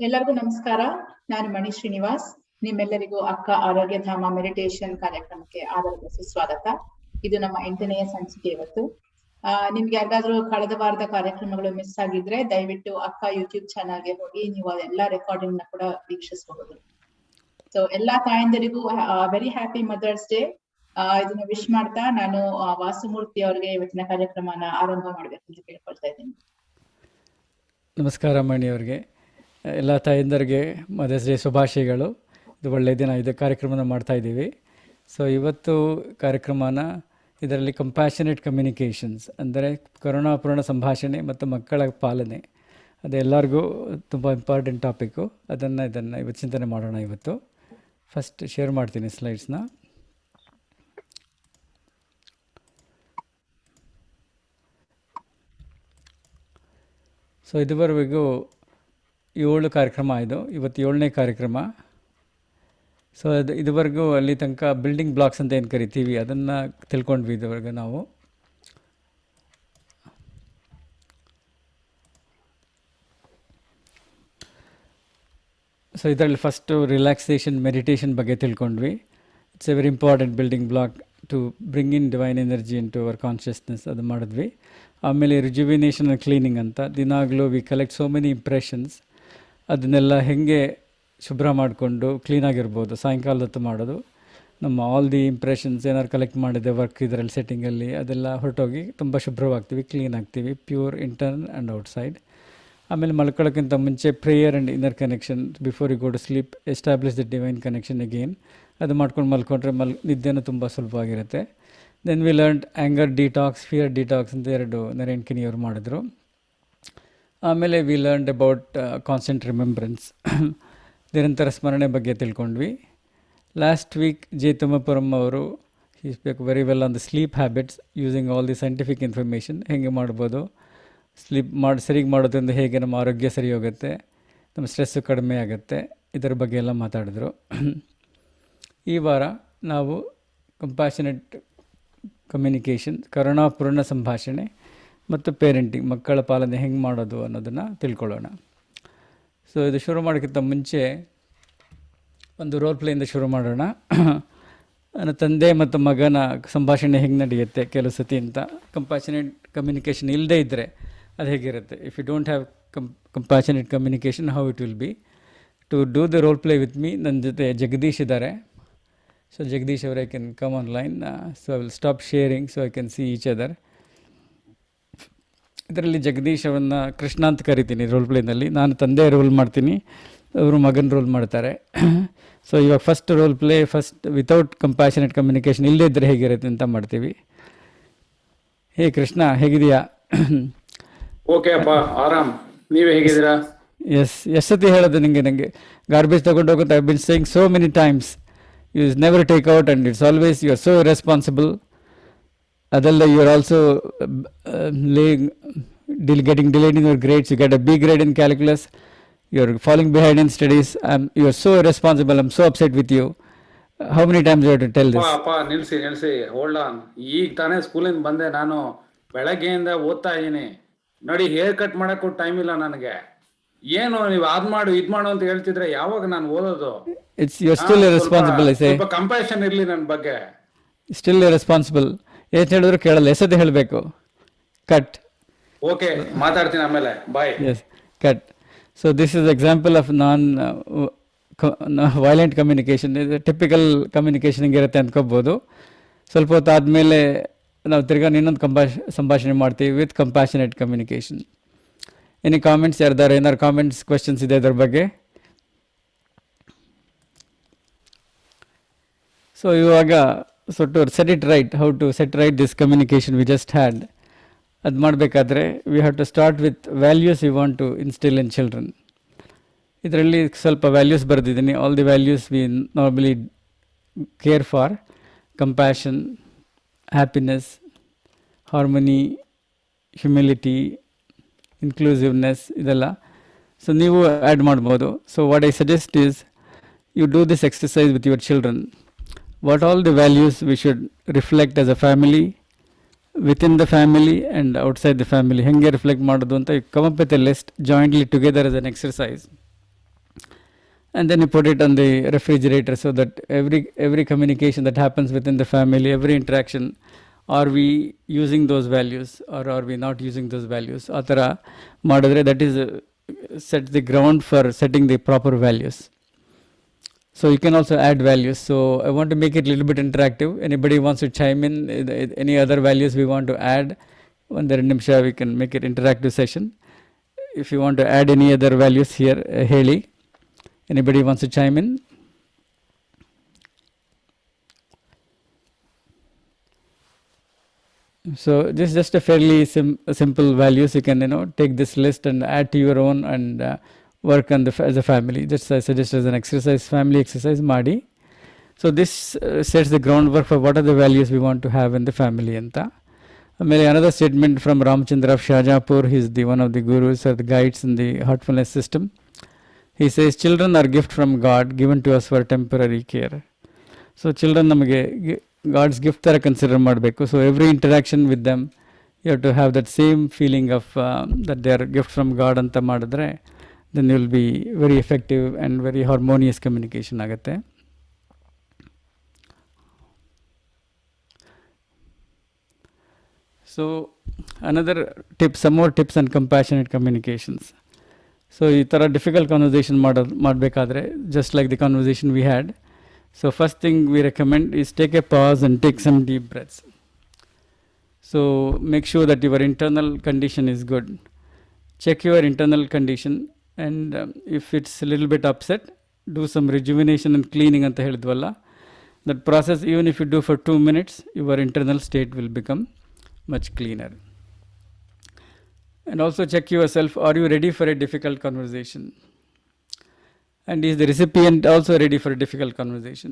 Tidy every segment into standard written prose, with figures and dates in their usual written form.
ಎಲ್ಲರಿಗೂ ನಮಸ್ಕಾರ. ನಾನು ಮಣಿ ಶ್ರೀನಿವಾಸ್. ನಿಮ್ಮೆಲ್ಲರಿಗೂ ಅಕ್ಕ ಆರೋಗ್ಯಧಾಮ ಮೆಡಿಟೇಷನ್ ಕಾರ್ಯಕ್ರಮಕ್ಕೆ ಆದರದ ಸುಸ್ವಾಗತ. ಇದು ನಮ್ಮ 8ನೇ ಸಂಚಿಕೆ ಇವತ್ತು. ನಿಮ್ಗೆ ಯಾರಿಗಾದ್ರೂ ಕಳೆದ ವಾರದ ಕಾರ್ಯಕ್ರಮಗಳು ಮಿಸ್ ಆಗಿದ್ರೆ ದಯವಿಟ್ಟು ಅಕ್ಕ ಯೂಟ್ಯೂಬ್ ಚಾನಲ್ಗೆ ಹೋಗಿ ನೀವು ಅದೆಲ್ಲ ರೆಕಾರ್ಡಿಂಗ್ ನ ಕೂಡ ವೀಕ್ಷಿಸಬಹುದು. ಸೊ ಎಲ್ಲಾ ತಾಯಂದರಿಗೂ ವೆರಿ ಹ್ಯಾಪಿ ಮದರ್ಸ್ ಡೇ. ಇದನ್ನ ವಿಶ್ ಮಾಡ್ತಾ ನಾನು ವಾಸುಮೂರ್ತಿ ಅವರಿಗೆ ಇವತ್ತಿನ ಕಾರ್ಯಕ್ರಮನ ಆರಂಭ ಮಾಡ್ಬೇಕು ಅಂತ ಕೇಳ್ಕೊಳ್ತಾ ಇದ್ದೀನಿ. ನಮಸ್ಕಾರ ಮಣಿ ಅವರಿಗೆ. ಎಲ್ಲ ತಾಯಂದರಿಗೆ ಮದರ್ಸ್ ಡೇ ಶುಭಾಶಯಗಳು. ಇದು ಒಳ್ಳೆಯ ದಿನ, ಇದು ಕಾರ್ಯಕ್ರಮನ ಮಾಡ್ತಾ ಇದ್ದೀವಿ. ಸೊ ಇವತ್ತು ಕಾರ್ಯಕ್ರಮನ ಇದರಲ್ಲಿ ಕಂಪ್ಯಾಷನೇಟ್ ಕಮ್ಯುನಿಕೇಷನ್ಸ್ ಅಂದರೆ ಕರುಣಾಪೂರ್ಣ ಸಂಭಾಷಣೆ ಮತ್ತು ಮಕ್ಕಳ ಪಾಲನೆ, ಅದು ಎಲ್ಲರಿಗೂ ತುಂಬ ಇಂಪಾರ್ಟೆಂಟ್ ಟಾಪಿಕ್ಕು. ಇದನ್ನು ಇವತ್ತು ಚಿಂತನೆ ಮಾಡೋಣ. ಇವತ್ತು ಫಸ್ಟ್ ಶೇರ್ ಮಾಡ್ತೀನಿ ಸ್ಲೈಡ್ಸ್ನ. ಸೊ ಇದುವರೆಗೂ 7 ಕಾರ್ಯಕ್ರಮ ಆಯಿತು. ಇವತ್ತು 7ನೇ ಕಾರ್ಯಕ್ರಮ. ಸೊ ಇದುವರೆಗೂ ಅಲ್ಲಿ ತನಕ ಬಿಲ್ಡಿಂಗ್ ಬ್ಲಾಕ್ಸ್ ಅಂತ ಏನು ಕರಿತೀವಿ ಅದನ್ನು ತಿಳ್ಕೊಂಡ್ವಿ ಇದುವರೆಗೂ ನಾವು. ಸೊ ಇದರಲ್ಲಿ ಫಸ್ಟು ರಿಲ್ಯಾಕ್ಸೇಷನ್ ಮೆಡಿಟೇಷನ್ ಬಗ್ಗೆ ತಿಳ್ಕೊಂಡ್ವಿ. It's a very important building block to bring in divine energy into our consciousness, ಅದು ಮಾಡಿದ್ವಿ. ಆಮೇಲೆ ರಿಜುವಿನೇಷನ್ ಆ್ಯಂಡ್ ಕ್ಲೀನಿಂಗ್ ಅಂತ, ದಿನಾಗಲೂ we collect so many impressions, ಅದನ್ನೆಲ್ಲ ಹೇಗೆ ಶುಭ್ರ ಮಾಡಿಕೊಂಡು ಕ್ಲೀನಾಗಿರ್ಬೋದು. ಸಾಯಂಕಾಲದ ಹೊತ್ತು ಮಾಡೋದು, ನಮ್ಮ ಆಲ್ ದಿ ಇಂಪ್ರೆಷನ್ಸ್ ಏನಾದ್ರು ಕಲೆಕ್ಟ್ ಮಾಡಿದೆ ವರ್ಕ್ ಇದರಲ್ಲಿ ಸೆಟ್ಟಿಂಗಲ್ಲಿ ಅದೆಲ್ಲ ಹೊರಟೋಗಿ ತುಂಬ ಶುಭ್ರವಾಗ್ತೀವಿ, ಕ್ಲೀನ್ ಆಗ್ತೀವಿ, ಪ್ಯೂರ್ ಇಂಟರ್ನ್ ಆ್ಯಂಡ್ ಔಟ್ಸೈಡ್. ಆಮೇಲೆ ಮಲ್ಕೊಳ್ಳೋಕ್ಕಿಂತ ಮುಂಚೆ prayer and inner connection before you go to sleep, establish the divine connection again. ಅದು ಮಾಡ್ಕೊಂಡು ಮಲ್ಕೊಂಡ್ರೆ ನಿದ್ದೆನೂ ತುಂಬ ಸುಲಭವಾಗಿರುತ್ತೆ. Then we learned anger detox, fear detox ಅಂತ 2 ನರೇನ್ಕಿನಿಯವರು ಮಾಡಿದ್ರು. ಆಮೇಲೆ we learned about constant remembrance, ನಿರಂತರ ಸ್ಮರಣೆ ಬಗ್ಗೆ ತಿಳ್ಕೊಂಡ್ವಿ. ಲಾಸ್ಟ್ ವೀಕ್ ಜೆ ತುಮಪುರಂ ಅವರು he speak very well on the sleep habits using all the scientific information. ಹೇಗೆ ಮಾಡ್ಬೋದು, ಸ್ಲೀಪ್ ಸರಿಗೆ ಮಾಡೋದ್ರಿಂದ ಹೇಗೆ ನಮ್ಮ ಆರೋಗ್ಯ ಸರಿ ಹೋಗುತ್ತೆ, ನಮ್ಮ ಸ್ಟ್ರೆಸ್ಸು ಕಡಿಮೆ ಆಗುತ್ತೆ, ಇದರ ಬಗ್ಗೆ ಎಲ್ಲ ಮಾತಾಡಿದ್ರು. ಈ ವಾರ ನಾವು ಕಂಪ್ಯಾಷನೇಟ್ ಕಮ್ಯುನಿಕೇಷನ್, ಕರುಣಾಪೂರ್ಣ ಸಂಭಾಷಣೆ ಮತ್ತು ಪೇರೆಂಟಿಂಗ್, ಮಕ್ಕಳ ಪಾಲನೆ ಹೆಂಗೆ ಮಾಡೋದು ಅನ್ನೋದನ್ನು ತಿಳ್ಕೊಳ್ಳೋಣ. ಸೊ ಇದು ಶುರು ಮಾಡೋಕ್ಕಿಂತ ಮುಂಚೆ ಒಂದು ರೋಲ್ ಪ್ಲೇಯಿಂದ ಶುರು ಮಾಡೋಣ. ನನ್ನ ತಂದೆ ಮತ್ತು ಮಗನ ಸಂಭಾಷಣೆ ಹೆಂಗೆ ನಡೆಯುತ್ತೆ ಕೆಲವು ಸತಿ ಅಂತ. ಕಂಪ್ಯಾಷನೇಟ್ ಕಮ್ಯುನಿಕೇಷನ್ ಇಲ್ಲದೇ ಇದ್ದರೆ ಅದು ಹೇಗಿರುತ್ತೆ, if you don't have compassionate communication how it will be. To do the role play with me ನನ್ನ ಜೊತೆ ಜಗದೀಶ್ ಇದ್ದಾರೆ. ಸೊ ಜಗದೀಶ್ ಅವರೇ can come online. So I will stop sharing so I can see each other. ಇದರಲ್ಲಿ ಜಗದೀಶ್ ಅವನ್ನ ಕೃಷ್ಣ ಅಂತ ಕರಿತೀನಿ roll ಪ್ಲೇನಲ್ಲಿ. ನಾನು ತಂದೆ ರೋಲ್ ಮಾಡ್ತೀನಿ, ಅವರು ಮಗನ ರೋಲ್ ಮಾಡ್ತಾರೆ. ಸೊ ಇವಾಗ first role play, first without compassionate communication ಇಲ್ಲದೇ ಇದ್ದರೆ ಹೇಗಿರುತ್ತೆ ಅಂತ ಮಾಡ್ತೀವಿ. ಹೇ ಕೃಷ್ಣ, ಹೇಗಿದೆಯಾ? ಓಕೆ ಅಪ್ಪ, ಆರಾಮ್. ನೀವೇ ಹೇಗಿದ್ದೀರಾ? ಎಷ್ಟು ಸತಿ ಹೇಳೋದು ನನಗೆ ಗಾರ್ಬೇಜ್ ತಗೊಂಡು ಹೋಗುತ್ತೆ. I been saying so many times, you never take out and it's always you are so responsible. ಅದೆಲ್ಲ you are also getting delayed in your grades. You get a B grade in calculus. You are falling behind in studies. You are so irresponsible. I'm so upset with you. How many times you have to tell this? ಅಪ್ಪ ನಿಲ್ಸಿ, hold on. ಈಗ ತಾನೇ ಸ್ಕೂಲಿಂದ ಬಂದೆ. ನಾನು ಬೆಳಗ್ಗೆಯಿಂದ ಓದ್ತಾ ಇದ್ದೀನಿ ನೋಡಿ. ಹೇರ್ ಕಟ್ ಮಾಡಕ್ಕೂ ಟೈಮ್ ಇಲ್ಲ ನನಗೆ. ಏನು ನೀವು ಅದ್ ಮಾಡು ಇದ್ ಮಾಡು ಅಂತ ಹೇಳ್ತಿದ್ರೆ ಯಾವಾಗ ನಾನು ಓದೋದು? You are still irresponsible. I say compassion ಇರ್ಲಿ ನನ್ನ ಬಗ್ಗೆ. Still irresponsible. ಏನು ಹೇಳಿದ್ರು ಕೇಳಲ್ಲ, ಎಸದೆ ಹೇಳಬೇಕು. ಕಟ್. ಓಕೆ, ಮಾತಾಡ್ತೀನಿ ಆಮೇಲೆ. ಬಾಯ್. Yes, cut. So this is example of non-violent communication. ಇದು ಟಿಪಿಕಲ್ ಕಮ್ಯುನಿಕೇಷನ್ ಹಿಂಗಿರುತ್ತೆ ಅಂದ್ಕೋಬೋದು. ಸ್ವಲ್ಪ ಹೊತ್ತು ಆದಮೇಲೆ ನಾವು ತಿರ್ಗಾ ಇನ್ನೊಂದು ಸಂಭಾಷಣೆ ಮಾಡ್ತೀವಿ with compassionate communication. Any comments? ಯಾರ್ದಾರು ಏನಾರು ಕಾಮೆಂಟ್ಸ್, ಕ್ವೆಶನ್ಸ್ ಇದೆ ಇದ್ರ ಬಗ್ಗೆ? ಸೊ ಇವಾಗ to set it right, how to set right this communication we just had, ಅದು ಮಾಡಬೇಕಾದ್ರೆ we have to start with values you want to instil in children. ಇದರಲ್ಲಿ ಸ್ವಲ್ಪ ವ್ಯಾಲ್ಯೂಸ್ ಬರೆದಿದ್ದೀನಿ. All the values we normally care for: compassion, happiness, harmony, humility, inclusiveness, ಇದೆಲ್ಲ. So ನೀವು add ಮಾಡ್ಬೋದು. So what I suggest is you do this exercise with your children. What all the values we should reflect as a family, within the family and outside the family. ಹೆಂಗೆ reflect ಮಾಡೋದು ಅಂತ come up with a list jointly together as an exercise. and then you put it on the refrigerator, so that every communication that happens within the family, every interaction, are we using those values or are we not using those values? ಆ ಥರ ಮಾಡಿದ್ರೆ that is set the ground for setting the proper values. So you can also add values. So I want to make it a little bit interactive. Anybody wants to chime in? Any other values we want to add? One ನಿಮಿಷ we can make it interactive session. If you want to add any other values here, ಹೇಳಿ. Anybody wants to chime in? So this is just a fairly simple values. You can take this list and add to your own and work on as a family. Just I suggest as an exercise, family exercise ಮಾಡಿ. So this sets the groundwork for what are the values we want to have in the family ಅಂತ. ಆಮೇಲೆ another statement from Ramchandra of Shajapur. He is one of the gurus or the guides in the heartfulness system. He says, children are gift from God given to us for temporary care. So children ನಮಗೆ God's gift ಥರ consider ಮಾಡಬೇಕು. So every interaction with them, you have to have that same feeling of that they are gift from God ಅಂತ ಮಾಡಿದ್ರೆ, then you will be very effective and very harmonious communication ಆಗುತ್ತೆ. So another tip, some more tips on compassionate communications. So ಈ ಥರ difficult conversation ಮಾಡಬೇಕಾದ್ರೆ, just like the conversation we had, so first thing we recommend is take a pause and take some deep breaths. So make sure that your internal condition is good. Check your internal condition, and if it's a little bit upset, do some rejuvenation and cleaning ಅಂತ ಹೇಳಿದ್ವಲ್ಲ. That process, even if you do for 2 minutes, your internal state will become much cleaner. And also check yourself, are you ready for a difficult conversation? And is the recipient also ready for a difficult conversation?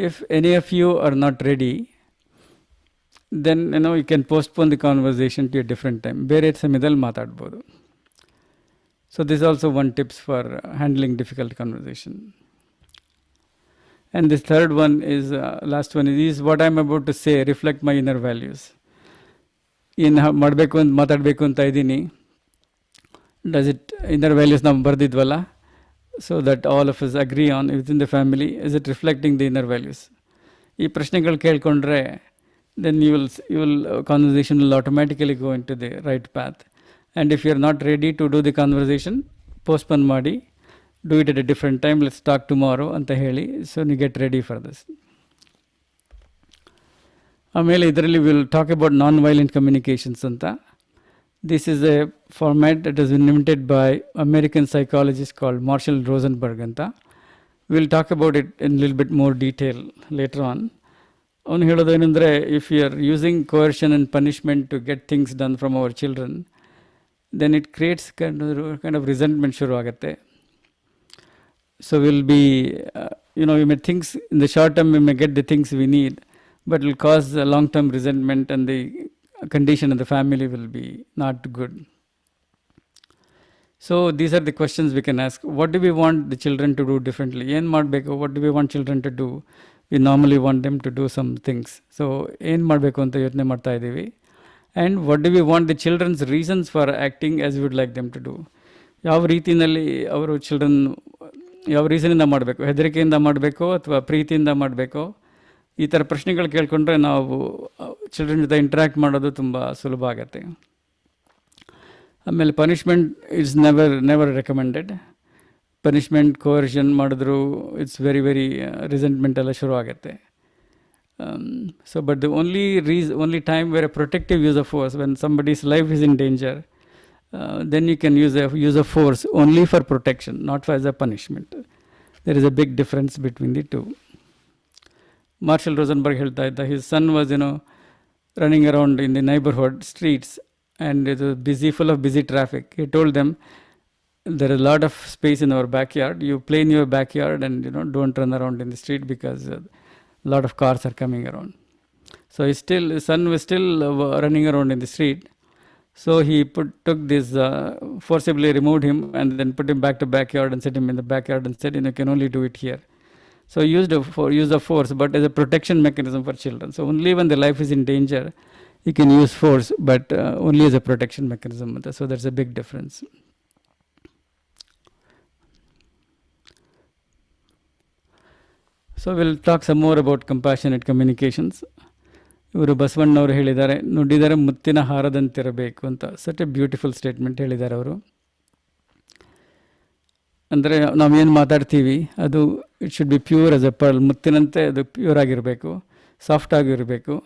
If any of you are not ready, then you can postpone the conversation to a different time. ಬೇರೆ ಸಮಯದಲ್ಲಿ ಮಾತಾಡ್ಬೋದು. So this is also one tips for handling difficult conversation. And this third one is, last one is what I'm about to say reflect my inner values. ಏನು ಮಾಡಬೇಕು ಅಂತ ಮಾತಾಡಬೇಕು ಅಂತ ಇದ್ದೀನಿ, does it inner values ನಾವು ಬರೆದಿದ್ವಲ್ಲ, so that all of us agree on with in the family, is it reflecting the inner values? ಈ ಪ್ರಶ್ನೆಗಳು ಕೇಳ್ಕೊಂಡ್ರೆ then you will conversation will automatically go into the right path. And if you are not ready to do the conversation, postpone ಮಾಡಿ, do it at a different time, let's talk tomorrow ಅಂತ ಹೇಳಿ. So you get ready for this. ಆಮೇಲೆ ಇದರಲ್ಲಿ will talk about non-violent communications ಅಂತ. This is a format that is invented by American psychologist called Marshall Rosenberg ಅಂತ. Will talk about it in ಲಿಲ್ bit more detail later on. ಅವನು ಹೇಳೋದು ಏನಂದರೆ, if you are using coercion and punishment to get things done from our children, then it creates kind of resentment ಶುರು ಆಗುತ್ತೆ. So will be you may things in the short term we may get the things we need, but it will cause a long-term resentment and the condition of the family will be not good. So these are the questions we can ask. What do we want the children to do differently? ಏನು ಮಾಡಬೇಕು? What do we want children to do? We normally want them to do some things. So ಏನು ಮಾಡಬೇಕು ಅಂತ ಯೋಚನೆ ಮಾಡ್ತಾ ಇದ್ದೀವಿ. And what do we want the children's reasons for acting as we would like them to do? ಯಾವ ರೀತಿಯಲ್ಲಿ ಅವರು children ಯಾವ ರೀಸನಿಂದ ಮಾಡಬೇಕು? ಹೆದರಿಕೆಯಿಂದ ಮಾಡಬೇಕೋ ಅಥವಾ ಪ್ರೀತಿಯಿಂದ ಮಾಡಬೇಕೋ? ಈ ಥರ ಪ್ರಶ್ನೆಗಳು ಕೇಳ್ಕೊಂಡ್ರೆ ನಾವು ಚಿಲ್ಡ್ರನ್ ಜೊತೆ ಇಂಟ್ರ್ಯಾಕ್ಟ್ ಮಾಡೋದು ತುಂಬ ಸುಲಭ ಆಗುತ್ತೆ. ಆಮೇಲೆ punishment it's never recommended. Punishment coercion ಮಾಡಿದ್ರು ಇಟ್ಸ್ ವೆರಿ ರಿಸೆಂಟ್ಮೆಂಟ್ ಎಲ್ಲ ಶುರು ಆಗುತ್ತೆ. So but the only time where a protective use of force, when somebody's life is in danger, then you can use a force only for protection, not as a punishment. There is a big difference between the two. Marshall Rosenberg ಹೇಳ್ತಾ ಇದ್ದ, his son was running around in the neighborhood streets and it was full of busy traffic. He told them, there is a lot of space in our backyard, you play in your backyard and don't run around in the street because a lot of cars are coming around. So his son was still running around in the street. So he took this, forcibly removed him and then put him back to backyard and set him in the backyard and said, you can only do it here. So used of force, but as a protection mechanism for children. So only when the life is in danger, you can use force, but only as a protection mechanism. So there's a big difference. So we'll talk some more about compassionate communications. ಇವರು ಬಸವಣ್ಣವರು ಹೇಳಿದ್ದಾರೆ, ನುಡಿದರೆ ಮುತ್ತಿನ ಹಾರದಂತಿರಬೇಕು ಅಂತ. Such A beautiful statement ಹೇಳಿದ್ದಾರೆ ಅವರು. ಅಂದರೆ ನಾವೇನು ಮಾತಾಡ್ತೀವಿ ಅದು it should be pure as a pearl, ಮುತ್ತಿನಂತೆ ಅದು ಪ್ಯೂರ್ ಆಗಿರಬೇಕು, ಸಾಫ್ಟ್ ಆಗಿರಬೇಕು.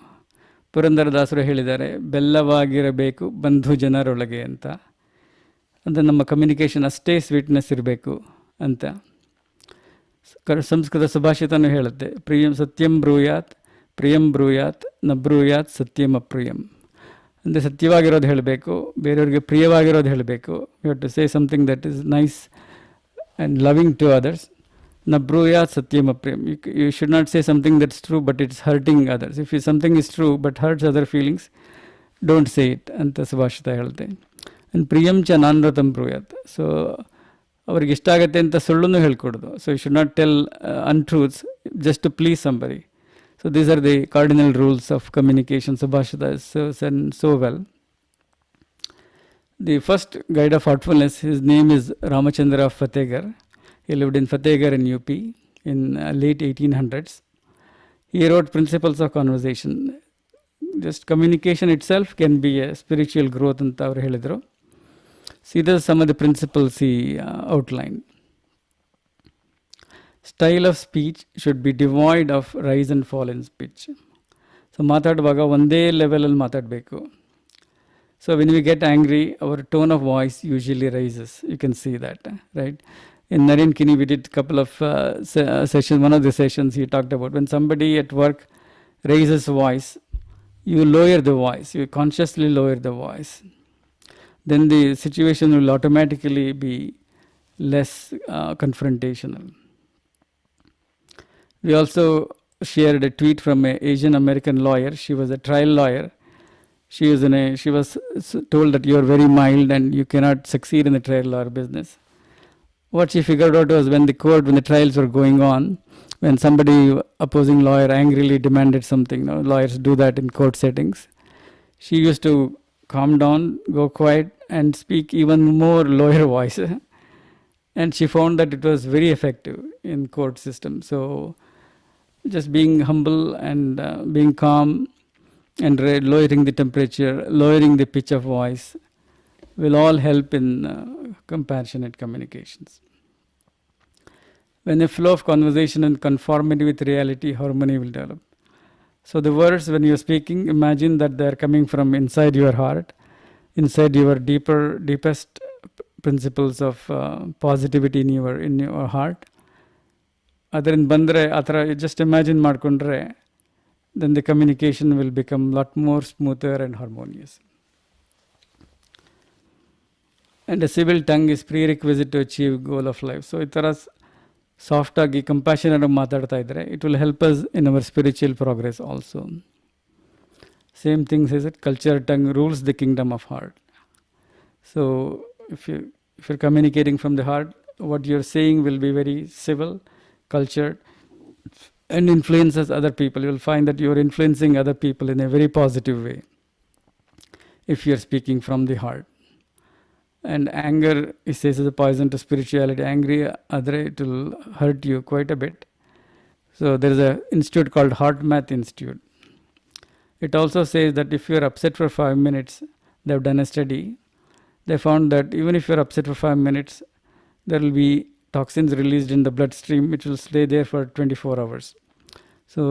ಪುರಂದರದಾಸರು ಹೇಳಿದ್ದಾರೆ, ಬೆಲ್ಲವಾಗಿರಬೇಕು ಬಂಧು ಜನರೊಳಗೆ ಅಂತ. ಅಂದರೆ ನಮ್ಮ ಕಮ್ಯುನಿಕೇಷನ್ ಅಷ್ಟೇ ಸ್ವೀಟ್ನೆಸ್ ಇರಬೇಕು ಅಂತ. ಸಂಸ್ಕೃತ ಸುಭಾಷಿತನೂ ಹೇಳುತ್ತೆ, ಸತ್ಯಂ ಬ್ರೂಯಾತ್ ಪ್ರಿಯಂ ಬ್ರೂಯಾತ್ ನ ಬ್ರೂಯಾತ್ ಸತ್ಯಂ ಅಪ್ರಿಯಂ. ಅಂದರೆ ಸತ್ಯವಾಗಿರೋದು ಹೇಳಬೇಕು, ಬೇರೆಯವ್ರಿಗೆ ಪ್ರಿಯವಾಗಿರೋದು ಹೇಳಬೇಕು. You have to say something that is nice and loving to others. ನ ಬ್ರೂಯಾತ್ ಸತ್ಯಂ ಅಪ್ರಿಯಂ. You should not say something that's true but it's hurting others. If you something is true but hurts other feelings, don't say it ಅಂತ ಸುಭಾಷಿತ ಹೇಳುತ್ತೆ. And ಪ್ರಿಯಂ ಚ ನಾನೃತಂ ಬ್ರೂಯಾತ್. So ಅವ್ರಿಗೆ ಇಷ್ಟ ಆಗುತ್ತೆ ಅಂತ ಸುಳ್ಳನ್ನು ಹೇಳ್ಕೊಡೋದು. So you should not tell untruths just to please somebody. So these are the cardinal rules of communication. Subhashita is said so well. The first guide of heartfulness, his name is Ramachandra of Fatehgarh. He lived in Fatehgarh in UP in late 1800s. He wrote Principles of Conversation. Just communication itself can be a spiritual growth anta avaru helidru. See, these are some of the principles he outlined. Style of speech should be devoid of rise and fall in speech. So ಮಾತಾಡುವಾಗ ಒಂದೇ ಲೆವೆಲಲ್ಲಿ ಮಾತಾಡಬೇಕು. So when we get angry, our tone of voice usually rises. You can see that, right? In Naren Kini, we did a couple of sessions. One of the sessions he talked about when somebody at work raises voice, you lower the voice. You consciously lower the voice. Then the situation will automatically be less confrontational. We also shared a tweet from an Asian American lawyer. She was a trial lawyer. She was told that you are very mild and you cannot succeed in the trial lawyer business. What she figured out was when the trials were going on, when somebody opposing lawyer angrily demanded something, lawyers do that in court settings. She used to calm down, go quiet, and speak even more lower voice. And she found that it was very effective in court system. So just being humble and being calm and lowering the temperature, lowering the pitch of voice will all help in compassionate communications. When a flow of conversation and conformity with reality, harmony will develop. So the words, when you're speaking, imagine that they're coming from inside your heart, inside your deepest principles of positivity in your heart. ಅದರಿಂದ ಬಂದರೆ ಆ ಥರ just imagine ಮಾಡಿಕೊಂಡ್ರೆ then the communication will become a lot more smoother and harmonious. And a civil tongue is prerequisite to achieve goal of life. So ಈ ಥರ ಸಾಫ್ಟಾಗಿ compassionate ಮಾತಾಡ್ತಾ ಇದ್ದರೆ it will help us in our spiritual progress also. Same thing says it, culture tongue rules the Kingdom of heart. So if you're communicating from the heart, what you're saying will be very civil, cultured, and influences other people. You will find that you're influencing other people in a very positive way if you're speaking from the heart. And anger, it says, is a poison to spirituality. Angry, it will hurt you quite a bit. So there is an institute called Heart Math Institute. It also says that if you're upset for 5 minutes, they've done a study. They found that even if you're upset for 5 minutes, there will be toxins released in the bloodstream which will stay there for 24 hours. So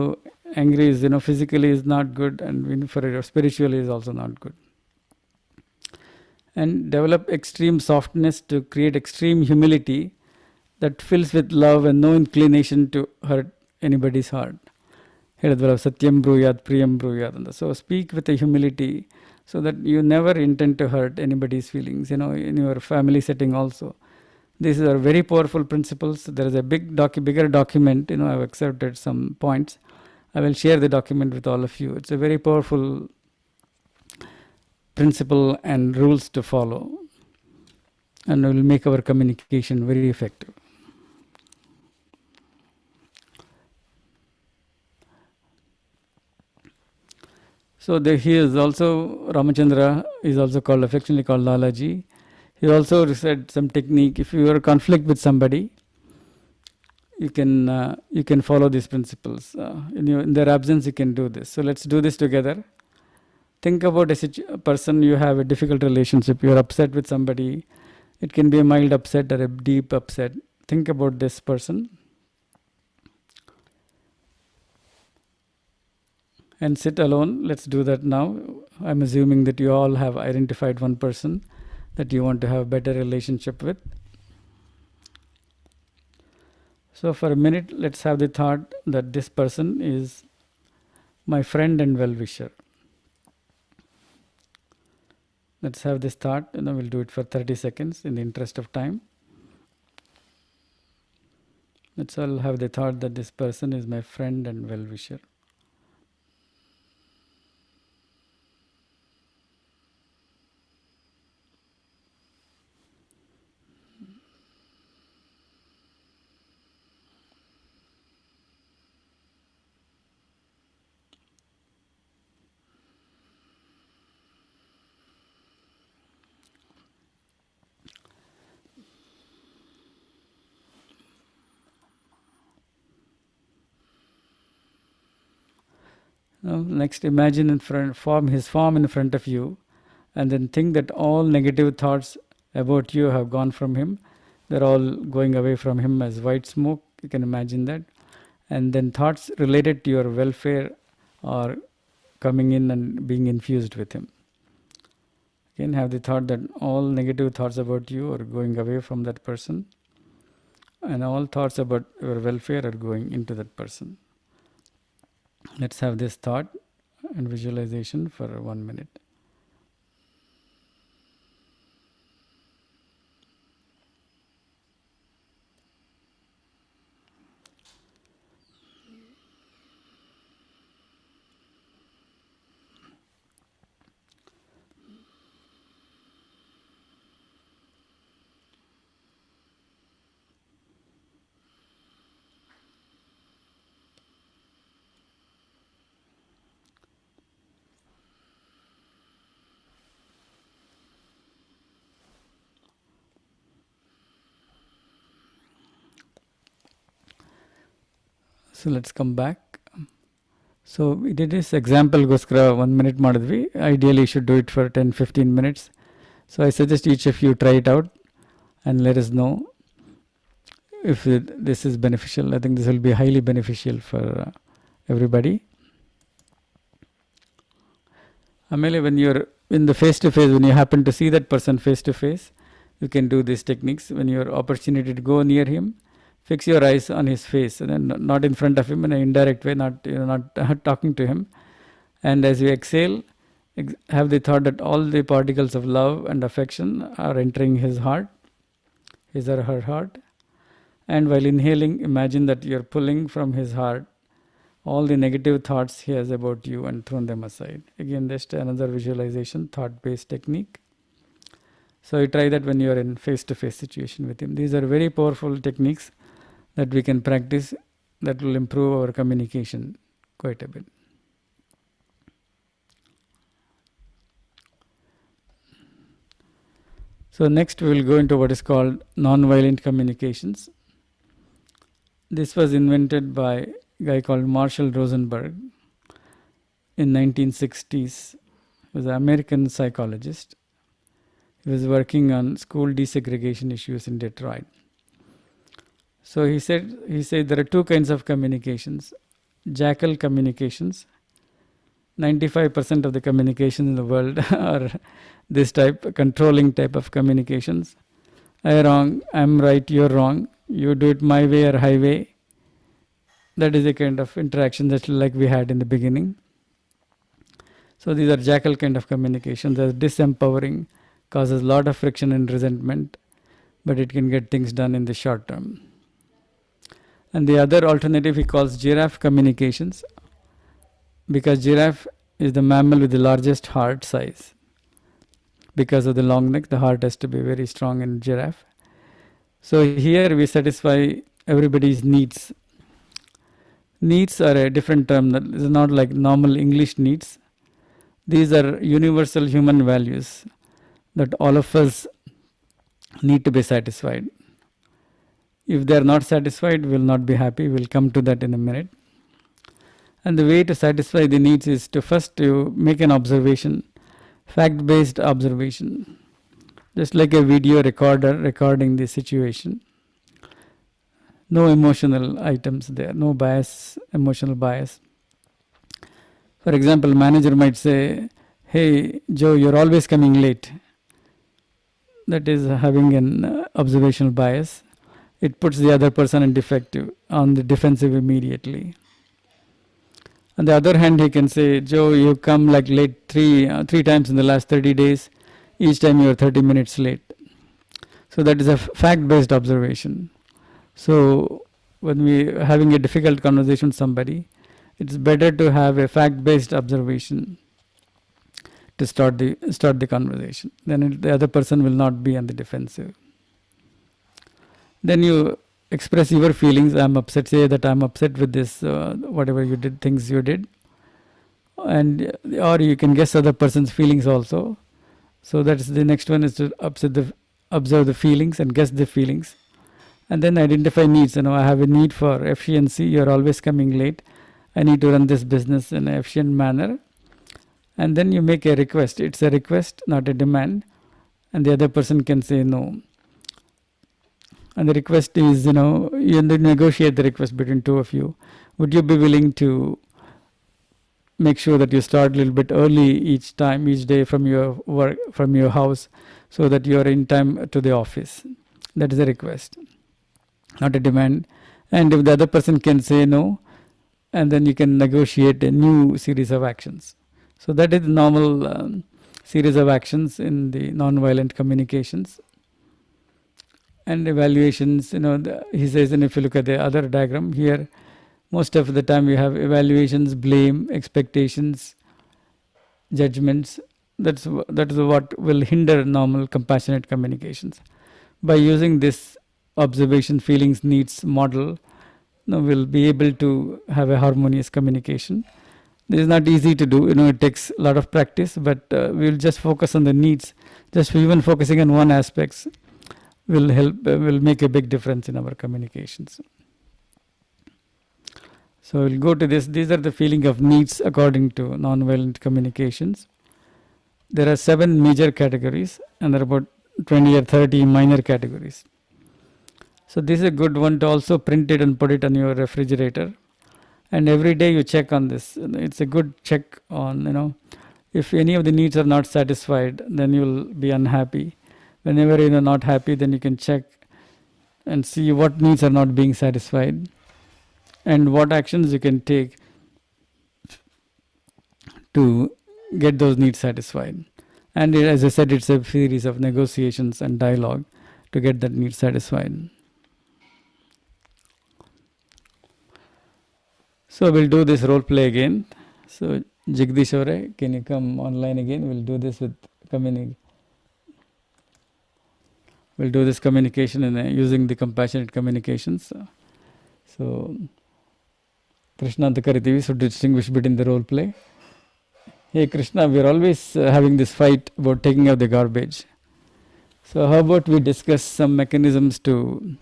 angry is, physically is not good, and for spiritually is also not good. And develop extreme softness to create extreme humility that fills with love and no inclination to hurt anybody's heart. ಹೇಳಿದ್ವಲ್ಲ, ಸತ್ಯಂ ಬ್ರೂಯಾತ್ ಪ್ರಿಯಂ ಬ್ರೂಯಾತ್ ಅಂತ. So speak with a humility so that you never intend to hurt anybody's feelings, in your family setting also. These are very powerful principles. There is a bigger document, I've accepted some points. I will share the document with all of you. It's a very powerful principle and rules to follow, and will make our communication very effective. So he is also, Ramachandra is also affectionately called Lalaji. He also said some technique. If you are in conflict with somebody, you can follow these principles. In their absence, you can do this. So let's do this together. Think about a person you have a difficult relationship. You're upset with somebody. It can be a mild upset or a deep upset. Think about this person. And sit alone. Let's do that now. I'm assuming that you all have identified one person that you want to have a better relationship with. So for a minute, let's have the thought that this person is my friend and well-wisher. Let's have this thought, we'll do it for 30 seconds in the interest of time. Let's all have the thought that this person is my friend and well-wisher. Next, imagine his form in front of you, and then think that all negative thoughts about you have gone from him. They're all going away from him as white smoke. You can imagine that. And then thoughts related to your welfare are coming in and being infused with him. Again, have the thought that all negative thoughts about you are going away from that person, and all thoughts about your welfare are going into that person. Let's have this thought and visualization for 1 minute. So let's come back. So we did this example goskara 1 minute madidvi. Ideally you should do it for 10-15 minutes. So I suggest each of you try it out and let us know if this is beneficial. I think this will be highly beneficial for everybody. Amele, when you're in the face-to-face, when you happen to see that person face-to-face, you can do these techniques. When you have opportunity to go near him, fix your eyes on his face, and then not in front of him in an indirect way, not talking to him. And as you exhale, have the thought that all the particles of love and affection are entering his heart, his or her heart. And while inhaling, imagine that you're pulling from his heart all the negative thoughts he has about you and thrown them aside. Again, just another visualization, thought-based technique. So you try that when you're in face-to-face situation with him. These are very powerful techniques that we can practice that will improve our communication quite a bit. So next we will go into what is called nonviolent communications. This was invented by a guy called Marshall Rosenberg in 1960s. He was an American psychologist. He was working on school desegregation issues in Detroit. So he said there are two kinds of communications. Jackal communications. 95% of the communications in the world are this type, controlling type of communications. I'm wrong, I'm right, you're wrong. You do it my way or highway. That is the kind of interaction that like we had in the beginning. So these are jackal kind of communications. They're disempowering, causes a lot of friction and resentment, but it can get things done in the short term. And the other alternative he calls giraffe communications, because giraffe is the mammal with the largest heart size. Because of the long neck, the heart has to be very strong in giraffe. So here we satisfy everybody's needs. Needs are a different term that is not like normal English needs. These are universal human values that all of us need to be satisfied. If they are not satisfied, will not be happy. We'll come to that in a minute. And the way to satisfy the needs is to first to make an observation, fact-based observation, just like a video recorder recording the situation. No emotional items there, no bias, emotional bias. For example, manager might say, "Hey, Joe, you're always coming late." That is having an observational bias. It puts the other person on the defensive immediately. On the other hand, he can say, "Joe, you come like late three times in the last 30 days. Each time you are 30 minutes late." So that is a fact-based observation. So when we are having a difficult conversation with somebody, it's better to have a fact-based observation to start the conversation. Then the other person will not be on the defensive. Then you express your feelings. I'm upset. Say that I'm upset with this, whatever you did, things you did, or you can guess other person's feelings also. So that's the next one, is to observe the feelings and guess the feelings, and then identify needs. I have a need for efficiency. You're always coming late. I need to run this business in an efficient manner. And then you make a request. It's a request, not a demand. And the other person can say no. And the request is, you negotiate the request between two of you. Would you be willing to make sure that you start a little bit early each day from your work, from your house, so that you are in time to the office? That is a request, not a demand. And if the other person can say no, and then you can negotiate a new series of actions. So that is the normal series of actions in the nonviolent communications. And evaluations, he says, and if you look at the other diagram here, most of the time we have evaluations, blame, expectations, judgments. That is what will hinder normal compassionate communications. By using this observation, feelings, needs model, we'll be able to have a harmonious communication. This is not easy to do. It takes a lot of practice, but we'll just focus on the needs. Just even focusing on one aspect will help, will make a big difference in our communications. So we'll go to this. These are the feeling of needs according to nonviolent communications. There are 7 major categories, and there are about 20 or 30 minor categories. So this is a good one to also print it and put it on your refrigerator. And every day you check on this. It's a good check on, if any of the needs are not satisfied, then you'll be unhappy. Whenever you're not happy, then you can check and see what needs are not being satisfied and what actions you can take to get those needs satisfied. And as I said, it's a series of negotiations and dialogue to get that need satisfied. So we'll do this role play again. So Jagdish Aure, can you come online again? We'll do this with We'll do this communication using the compassionate communications. So Krishna anta karitivi, so distinguish between the role play. Hey Krishna, we're always having this fight about taking out the garbage. So how about we discuss some mechanisms to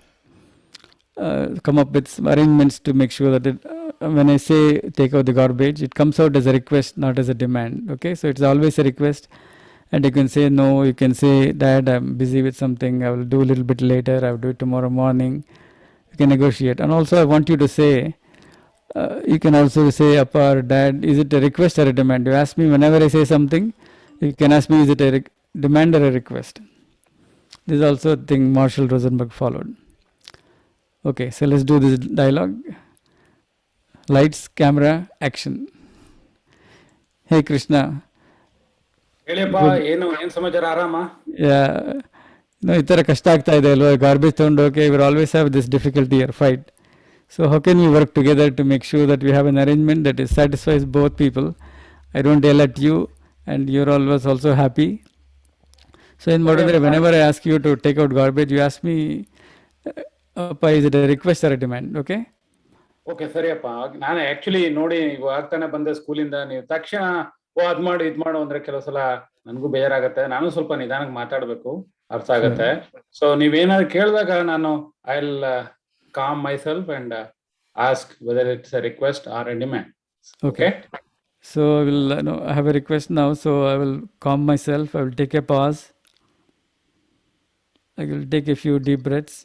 come up with some arrangements to make sure that when I say take out the garbage, it comes out as a request, not as a demand. Okay, so it's always a request, and you can say no, you can say, Dad, I'm busy with something, I will do a little bit later, I will do it tomorrow morning. You can negotiate. And also I want you to say, you can also say, Appa or Dad, is it a request or a demand? You ask me whenever I say something, you can ask me, is it a demand or a request? This is also a thing Marshall Rosenberg followed. Okay, so let's do this dialogue. Lights, camera, action. Hey Krishna. ಏನು ಸಮಾಚಾರ ಆರಾಮ? ಈ ತರ ಕಷ್ಟ ಆಗ್ತಾ ಇದೆ ಅಲ್ವಾ, garbage ತಗೊಂಡೋಕೆ we always have this difficulty or fight. So how can we work together to make sure that we have an arrangement that satisfies both people? I don't yell at you and you're always also happy. So in modern, whenever I ask you to take out garbage, you ask me, is it a request or a demand? Okay? Okay ಸರಿಯಪ್ಪ. ನಾನು actually ನೋಡಿ ಇವಾಗ ತಾನೇ ಬಂದೆ ಸ್ಕೂಲಿಂದ, ನೀವು ತಕ್ಷಣ ಅದ್ ಮಾಡು ಇದ್ ಮಾಡು ಅಂದ್ರೆ ಕೆಲವು ಸಲ ನನ್ಗೂ ಬೇಜಾರಾಗತ್ತೆ. ನಾನು ಸ್ವಲ್ಪ ನಿಧಾನಕ್ಕೆ ಮಾತಾಡ್ಬೇಕು. ಅರ್ಥ ಆಗತ್ತೆ. ಸೊ ನೀವೇನಾದ್ರು ಕೇಳಿದಾಗ ನಾನು I will calm myself and ask whether it's a request or a demand. Okay. So I will I have a request now. So I will calm myself. I will take a pause. I will take a few deep breaths.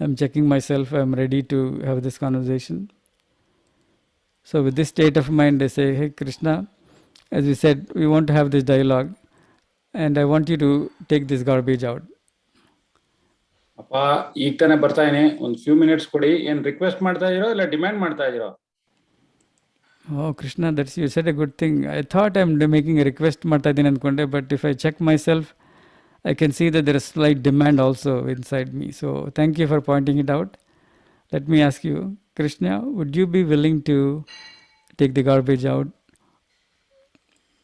I'm checking myself. I'm ready to have this conversation. So with this state of mind, I say, hey Krishna, as we said, we want to have this dialogue, and I want you to take this garbage out. ಅಪ್ಪ ಈಗ ತಾನೇ ಬರ್ತಾ ಇದೀನಿ, ಒಂದು few minutes ಕೊಡಿ. ಏನ್ request ಮಾಡ್ತಾ ಇದೀರೋ ಇಲ್ಲ ಡಿಮ್ಯಾಂಡ್ ಮಾಡ್ತಾ ಇದೀರೋ? Oh Krishna, that's, you said a good thing. I thought I'm making a request ಮಾಡ್ತಾ ಇದ್ದೀನಿ ಅಂದ್ಕೊಂಡೆ, but if I check myself, I can see that there is slight demand also inside me. So thank you for pointing it out. Let me ask you, Krishna, would you be willing to take the garbage out?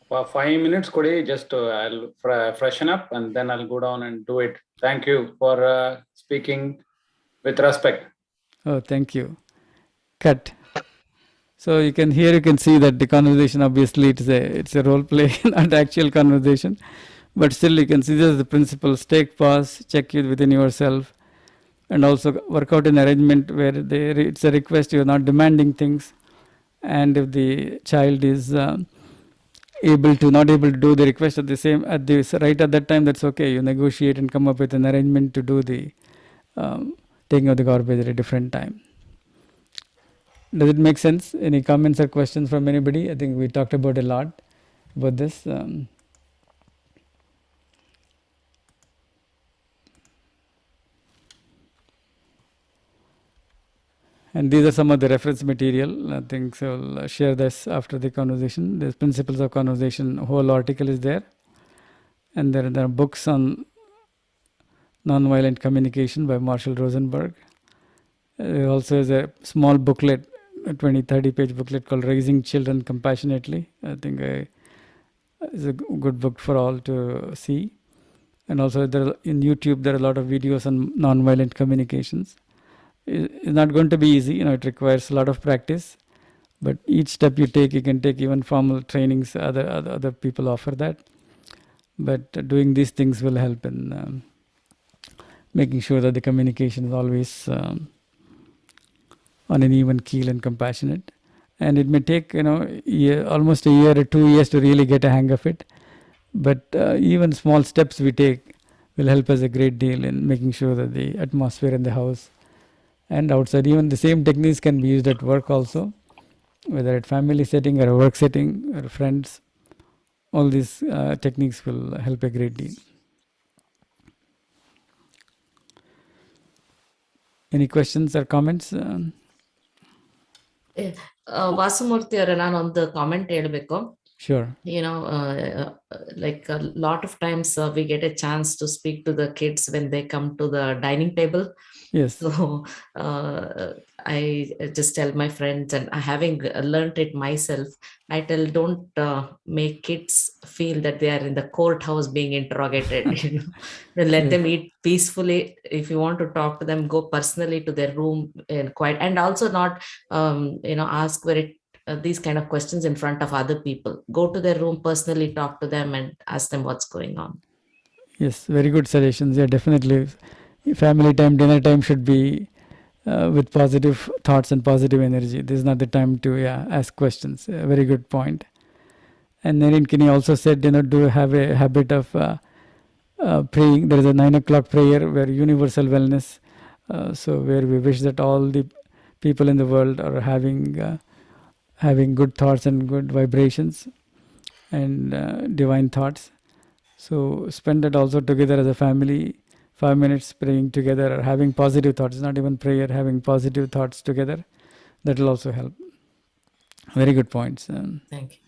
5 minutes ಕೊಡಿ, just I'll freshen up and then I'll go down and do it. Thank you for speaking with respect. Oh, thank you. Cut. So you can see that the conversation, obviously it's a role play, not actual conversation, but still you can see this is the principles. Take pause, check it within yourself, and also work out an arrangement where it's a request, you're not demanding things, and if the child is not able to do the request right at that time, that's okay. You negotiate and come up with an arrangement to do the taking of the garbage at a different time. Does it make sense? Any comments or questions from anybody? I think we talked about a lot about this. And these are some of the reference material. I think so I'll share this after the conversation. There's principles of conversation, whole article is there. And there are books on Nonviolent Communication by Marshall Rosenberg. Also is a small booklet, a 20-30 page booklet called Raising Children Compassionately. I think it's a good book for all to see. And also in YouTube there are a lot of videos on nonviolent communications. It's not going to be easy, it requires a lot of practice, but each step you take, you can take even formal trainings, other people offer that, but doing these things will help in making sure that the communication is always on an even keel and compassionate. And it may take almost a year or 2 years to really get a hang of it, but even small steps we take will help us a great deal in making sure that the atmosphere in the house and outside, even the same techniques can be used at work also, whether at family setting or a work setting or friends. All these techniques will help a great deal. Any questions or comments? ವಾಸುಮೂರ್ತಿ ಅವರೇ, ನಾನೊಂದು comment ಹೇಳ್ಬೇಕು. Sure. Like a lot of times we get a chance to speak to the kids when they come to the dining table. Yes. So I just tell my friends, and having learned it myself, I tell, don't make kids feel that they are in the courthouse being interrogated. Let them eat peacefully. If you want to talk to them, go personally to their room and quiet, and also not ask these kind of questions in front of other people. Go to their room personally, talk to them and ask them what's going on. Yes, very good suggestions. Yeah, definitely. Family time, dinner time should be with positive thoughts and positive energy. This is not the time to ask questions. A very good point. And Naren Kinney also said, do have a habit of praying. There is a 9 o'clock prayer where universal wellness, so where we wish that all the people in the world are having good thoughts and good vibrations and divine thoughts. So spend it also together as a family, 5 minutes praying together or having positive thoughts, not even prayer, having positive thoughts together. That will also help. Very good points. Thank you.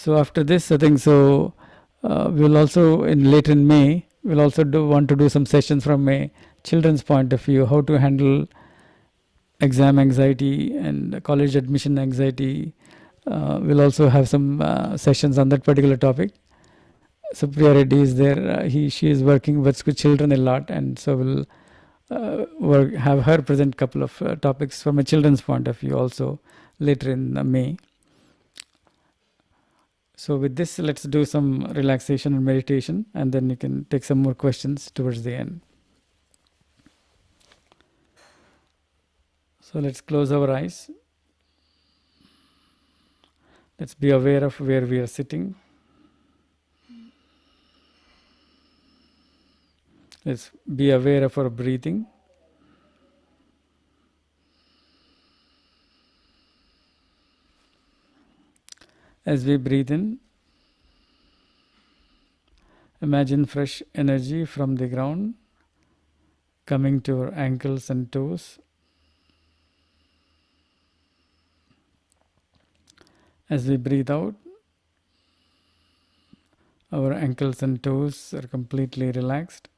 So after this, I think so we'll also later in May, we'll also want to do some sessions from a children's point of view, how to handle exam anxiety and college admission anxiety. We'll also have some sessions on that particular topic. Supriya Reddy is there. She is working with children a lot, and so we'll have her present couple of topics from a children's point of view also later in May. So with this, let's do some relaxation and meditation, and then you can take some more questions towards the end. So let's close our eyes. Let's be aware of where we are sitting. Let's be aware of our breathing. As we breathe in, imagine fresh energy from the ground coming to our ankles and toes. As we breathe out, our ankles and toes are completely relaxed.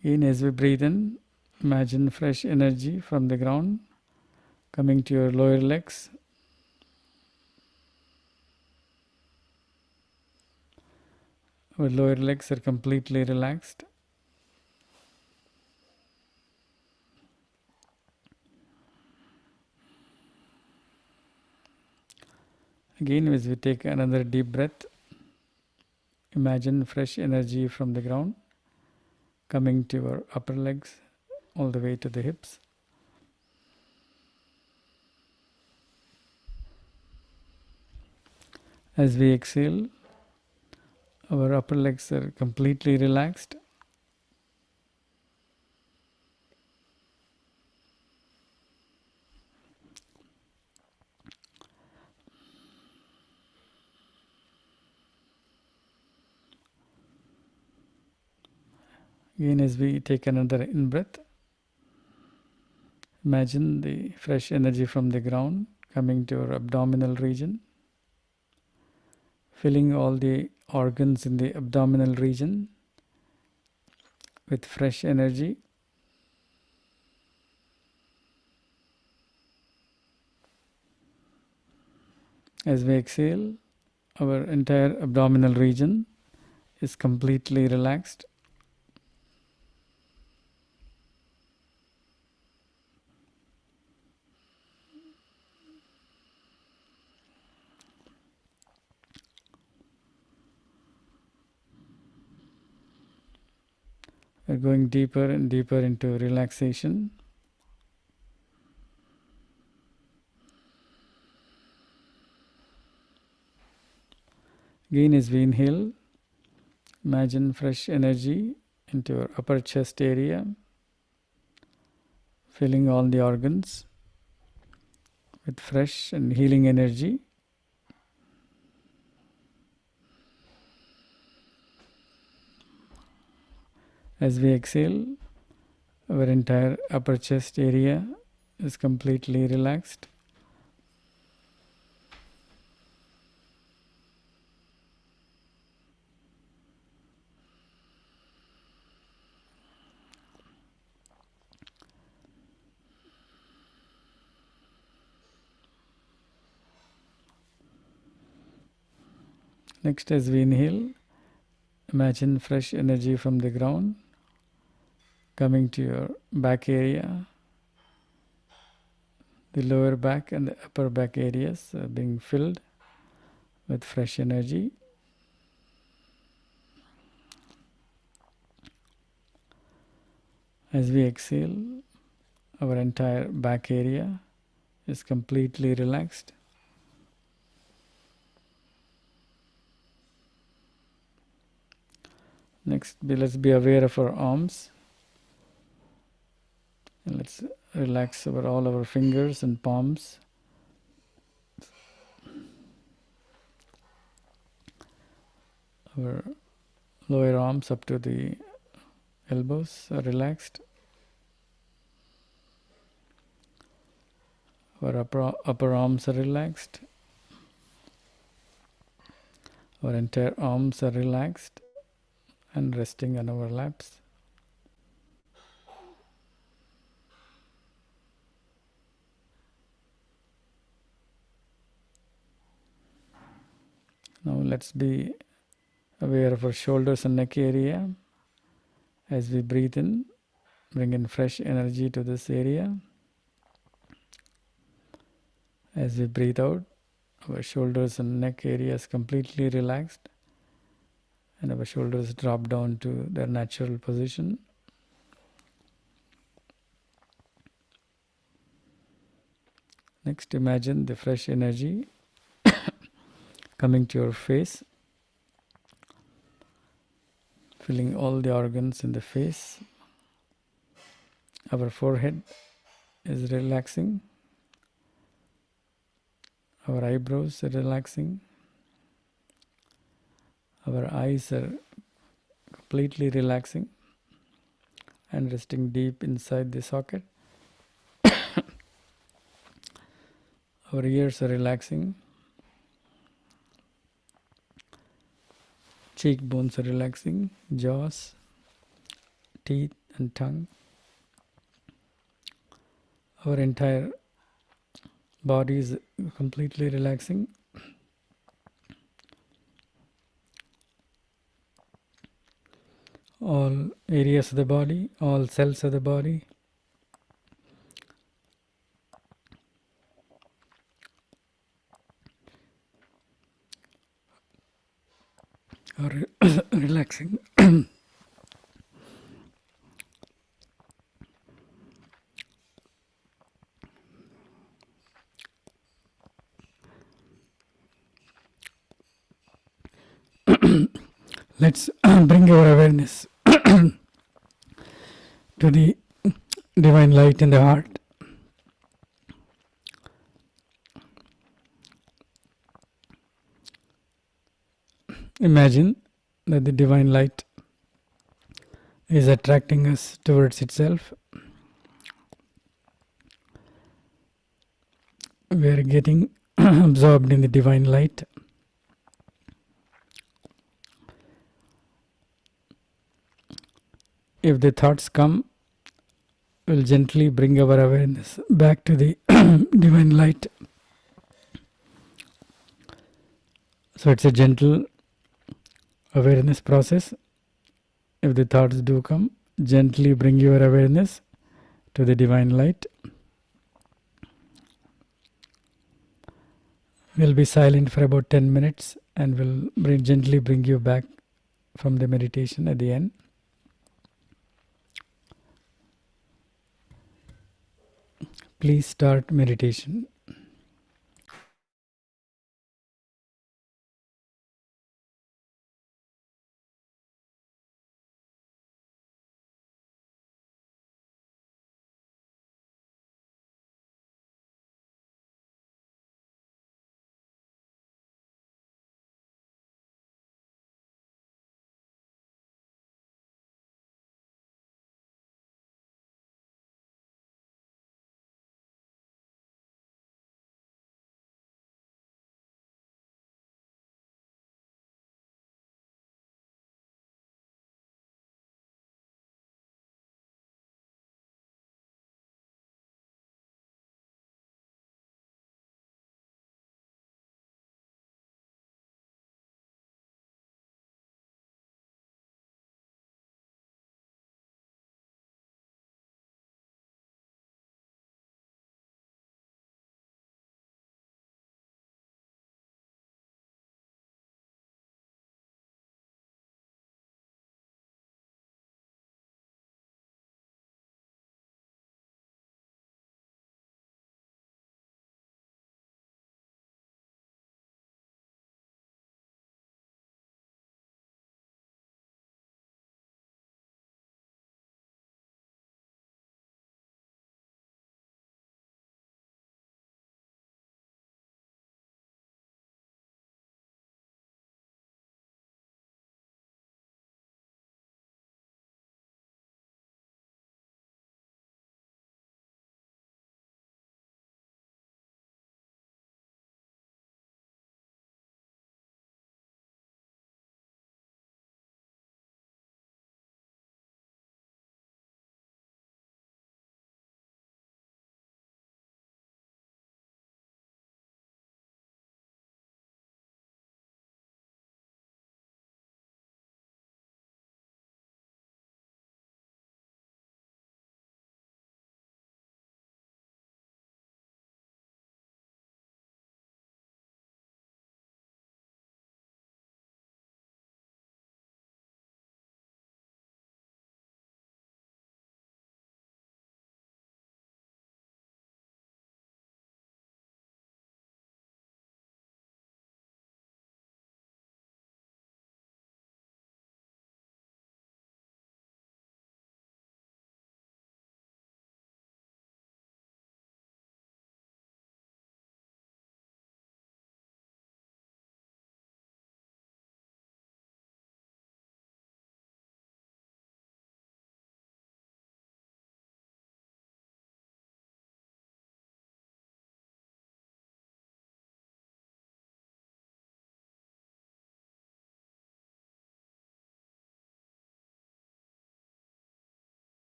Again, as we breathe in, imagine fresh energy from the ground coming to your lower legs. Our lower legs are completely relaxed. Again, as we take another deep breath, imagine fresh energy from the ground coming to our upper legs all the way to the hips. As we exhale, our upper legs are completely relaxed. Again, as we take another in-breath, imagine the fresh energy from the ground coming to our abdominal region, filling all the organs in the abdominal region with fresh energy. As we exhale, our entire abdominal region is completely relaxed. We're going deeper and deeper into relaxation. Again, as we inhale, imagine fresh energy into our upper chest area, filling all the organs with fresh and healing energy. As we exhale, our entire upper chest area is completely relaxed. Next, as we inhale, imagine fresh energy from the ground coming to your back area. The lower back and the upper back areas are being filled with fresh energy. As we exhale, our entire back area is completely relaxed. Next, let's be aware of our arms. And let's relax all our fingers and palms. Our lower arms up to the elbows are relaxed. Our upper arms are relaxed. Our entire arms are relaxed and resting on our laps. Now let's be aware of our shoulders and neck area. As we breathe in, bring in fresh energy to this area. As we breathe out, our shoulders and neck area is completely relaxed, and our shoulders drop down to their natural position. Next, imagine the fresh energy coming to your face, filling all the organs in the face. Our forehead is relaxing. Our eyebrows are relaxing. Our eyes are completely relaxing and resting deep inside the socket. Our ears are relaxing. Cheekbones are relaxing. Jaws, teeth and tongue. Our entire body is completely relaxing. All areas of the body, all cells of the body are relaxing. Let's bring our awareness to the divine light in the heart. Imagine that the divine light is attracting us towards itself. We are getting absorbed in the divine light. If the thoughts come, we'll gently bring our awareness back to the divine light. So it's a gentle awareness process. If the thoughts do come, gently bring your awareness to the divine light. We'll be silent for about 10 minutes and we'll gently bring you back from the meditation at the end. Please start meditation.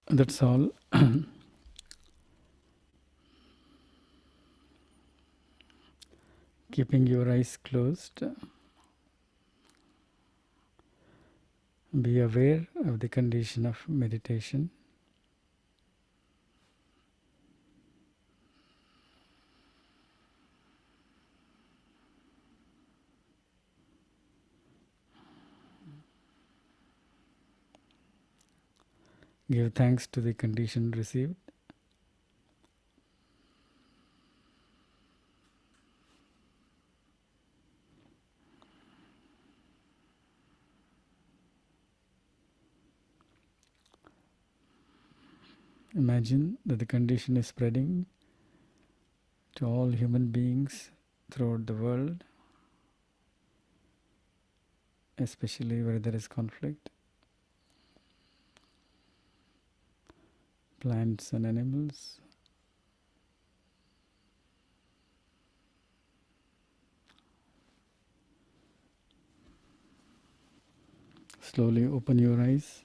That's all. Keeping your eyes closed, be aware of the condition of meditation. Give thanks to the condition received. Imagine that the condition is spreading to all human beings throughout the world, especially where there is conflict. Plants and animals. Slowly open your eyes